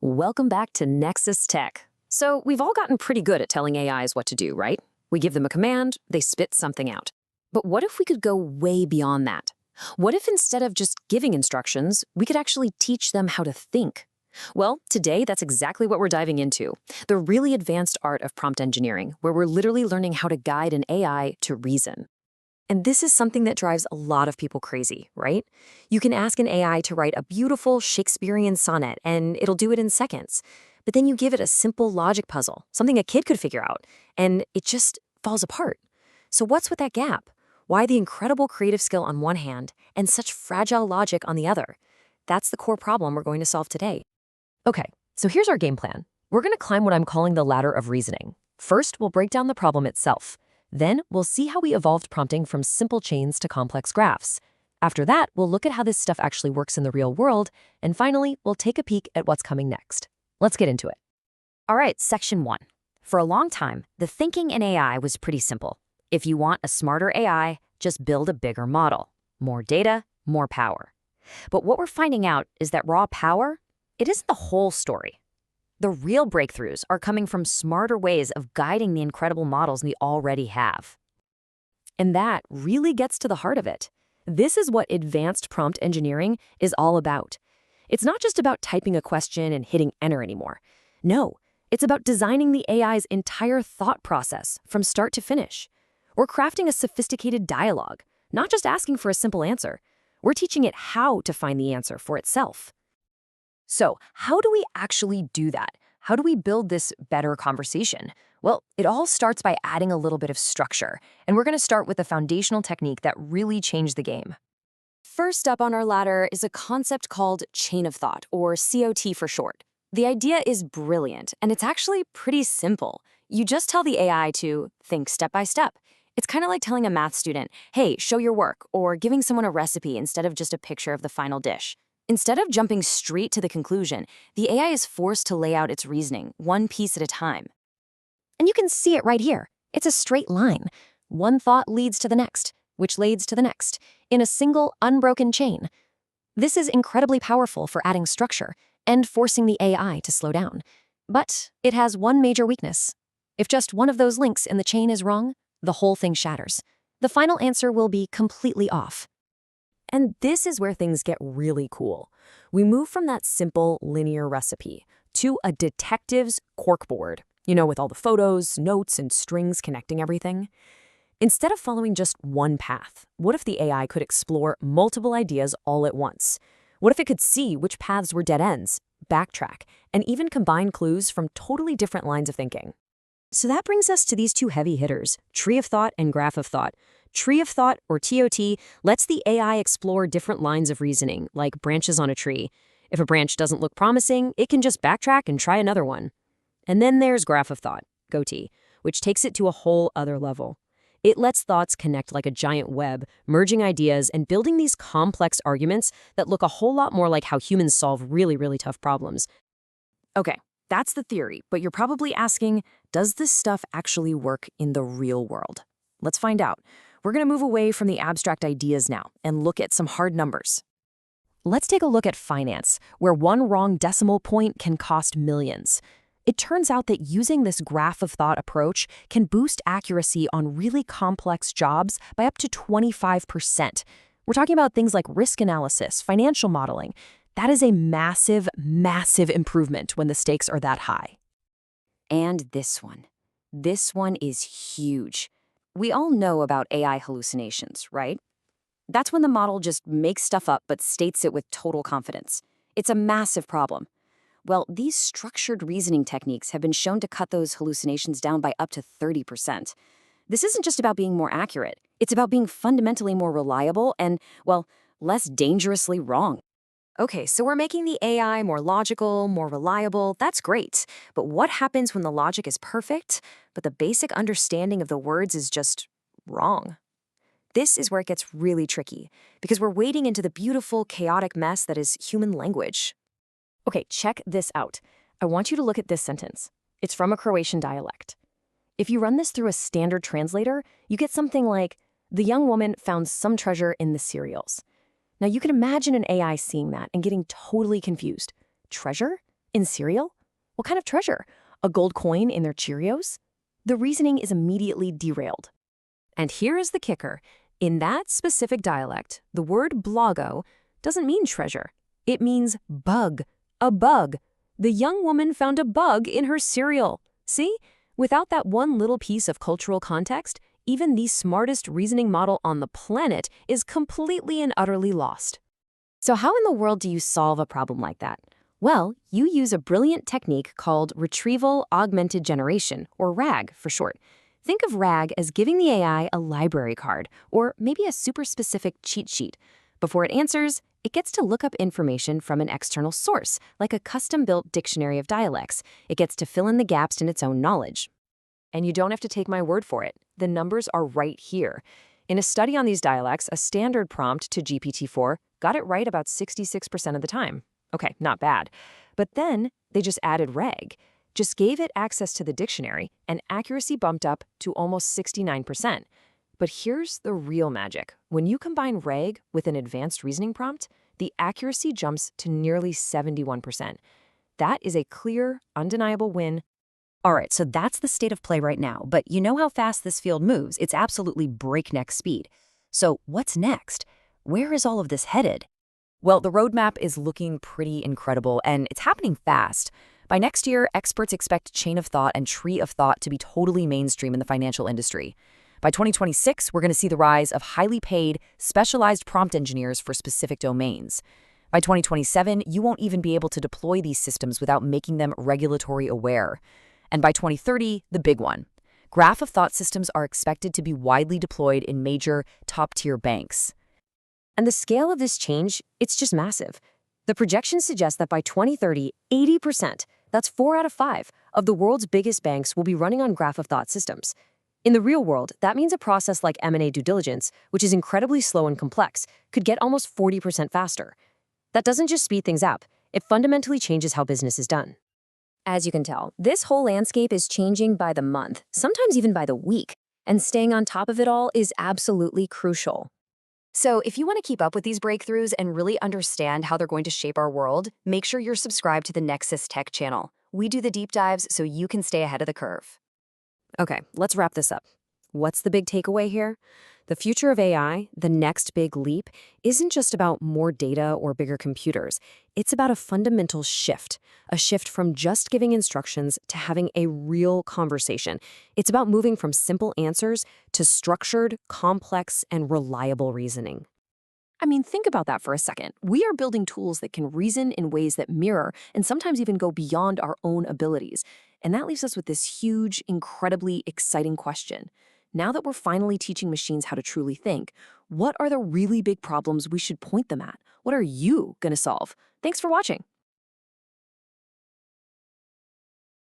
Welcome back to Nexus Tech. So, we've all gotten pretty good at telling AIs what to do, right? We give them a command, they spit something out. But what if we could go way beyond that? What if instead of just giving instructions, we could actually teach them how to think? Well, today that's exactly what we're diving into. The really advanced art of prompt engineering, where we're literally learning how to guide an AI to reason. And this is something that drives a lot of people crazy, right? You can ask an AI to write a beautiful Shakespearean sonnet, and it'll do it in seconds. But then you give it a simple logic puzzle, something a kid could figure out, and it just falls apart. So what's with that gap? Why the incredible creative skill on one hand and such fragile logic on the other? That's the core problem we're going to solve today. Okay, so here's our game plan. We're going to climb what I'm calling the ladder of reasoning. First, we'll break down the problem itself. Then, we'll see how we evolved prompting from simple chains to complex graphs. After that, we'll look at how this stuff actually works in the real world. And finally, we'll take a peek at what's coming next. Let's get into it. All right, section 1. For a long time, the thinking in AI was pretty simple. If you want a smarter AI, just build a bigger model. More data, more power. But what we're finding out is that raw power, it isn't the whole story. The real breakthroughs are coming from smarter ways of guiding the incredible models we already have. And that really gets to the heart of it. This is what advanced prompt engineering is all about. It's not just about typing a question and hitting enter anymore. No, it's about designing the AI's entire thought process from start to finish. We're crafting a sophisticated dialogue, not just asking for a simple answer. We're teaching it how to find the answer for itself. So, how do we actually do that? How do we build this better conversation? Well, it all starts by adding a little bit of structure, and we're going to start with a foundational technique that really changed the game. First up on our ladder is a concept called chain of thought, or COT for short. The idea is brilliant, and it's actually pretty simple. You just tell the AI to think step by step. It's kind of like telling a math student, hey, show your work, or giving someone a recipe instead of just a picture of the final dish. Instead of jumping straight to the conclusion, the AI is forced to lay out its reasoning, one piece at a time. And you can see it right here. It's a straight line. One thought leads to the next, which leads to the next, in a single, unbroken chain. This is incredibly powerful for adding structure and forcing the AI to slow down. But it has one major weakness. If just one of those links in the chain is wrong, the whole thing shatters. The final answer will be completely off. And this is where things get really cool. We move from that simple linear recipe to a detective's corkboard, with all the photos, notes, and strings connecting everything. Instead of following just one path, what if the AI could explore multiple ideas all at once? What if it could see which paths were dead ends, backtrack, and even combine clues from totally different lines of thinking? So that brings us to these two heavy hitters, tree of thought and graph of thought. Tree of thought, or TOT, lets the AI explore different lines of reasoning, like branches on a tree. If a branch doesn't look promising, it can just backtrack and try another one. And then there's graph of thought, GOT, which takes it to a whole other level. It lets thoughts connect like a giant web, merging ideas and building these complex arguments that look a whole lot more like how humans solve really, really tough problems. Okay, that's the theory, but you're probably asking, does this stuff actually work in the real world? Let's find out. We're going to move away from the abstract ideas now and look at some hard numbers. Let's take a look at finance, where one wrong decimal point can cost millions. It turns out that using this graph of thought approach can boost accuracy on really complex jobs by up to 25%. We're talking about things like risk analysis, financial modeling. That is a massive, massive improvement when the stakes are that high. And this one. This one is huge. We all know about AI hallucinations, right? That's when the model just makes stuff up but states it with total confidence. It's a massive problem. Well, these structured reasoning techniques have been shown to cut those hallucinations down by up to 30%. This isn't just about being more accurate. It's about being fundamentally more reliable and, well, less dangerously wrong. Okay, so we're making the AI more logical, more reliable. That's great. But what happens when the logic is perfect, but the basic understanding of the words is just wrong? This is where it gets really tricky, because we're wading into the beautiful, chaotic mess that is human language. Okay, check this out. I want you to look at this sentence. It's from a Croatian dialect. If you run this through a standard translator, you get something like, the young woman found some treasure in the cereals. Now, you can imagine an AI seeing that and getting totally confused. Treasure? In cereal? What kind of treasure? A gold coin in their Cheerios? The reasoning is immediately derailed. And here is the kicker. In that specific dialect, the word blago doesn't mean treasure. It means bug. A bug. The young woman found a bug in her cereal. See? Without that one little piece of cultural context, even the smartest reasoning model on the planet is completely and utterly lost. So how in the world do you solve a problem like that? Well, you use a brilliant technique called retrieval augmented generation, or RAG for short. Think of RAG as giving the AI a library card, or maybe a super specific cheat sheet. Before it answers, it gets to look up information from an external source, like a custom-built dictionary of dialects. It gets to fill in the gaps in its own knowledge. And you don't have to take my word for it. The numbers are right here. In a study on these dialects, a standard prompt to GPT-4 got it right about 66% of the time. Okay, not bad. But then they just added reg, just gave it access to the dictionary, and accuracy bumped up to almost 69%. But here's the real magic. When you combine reg with an advanced reasoning prompt, the accuracy jumps to nearly 71%. That is a clear, undeniable win. All right, so that's the state of play right now, but you know how fast this field moves. It's absolutely breakneck speed. So what's next? Where is all of this headed? Well, the roadmap is looking pretty incredible, and it's happening fast. By next year, experts expect chain of thought and tree of thought to be totally mainstream in the financial industry. By 2026, we're going to see the rise of highly paid, specialized prompt engineers for specific domains. By 2027, you won't even be able to deploy these systems without making them regulatory aware. And by 2030, the big one. Graph of thought systems are expected to be widely deployed in major, top-tier banks. And the scale of this change, it's just massive. The projections suggest that by 2030, 80%, that's 4 out of 5, of the world's biggest banks will be running on graph of thought systems. In the real world, that means a process like M&A due diligence, which is incredibly slow and complex, could get almost 40% faster. That doesn't just speed things up, it fundamentally changes how business is done. As you can tell, this whole landscape is changing by the month, sometimes even by the week, and staying on top of it all is absolutely crucial. So if you want to keep up with these breakthroughs and really understand how they're going to shape our world, make sure you're subscribed to the Nexus Tech channel. We do the deep dives so you can stay ahead of the curve. Okay, let's wrap this up. What's the big takeaway here? The future of AI, the next big leap, isn't just about more data or bigger computers. It's about a fundamental shift, a shift from just giving instructions to having a real conversation. It's about moving from simple answers to structured, complex, and reliable reasoning. I mean, think about that for a second. We are building tools that can reason in ways that mirror and sometimes even go beyond our own abilities. And that leaves us with this huge, incredibly exciting question. Now that we're finally teaching machines how to truly think, what are the really big problems we should point them at? What are you going to solve? Thanks for watching.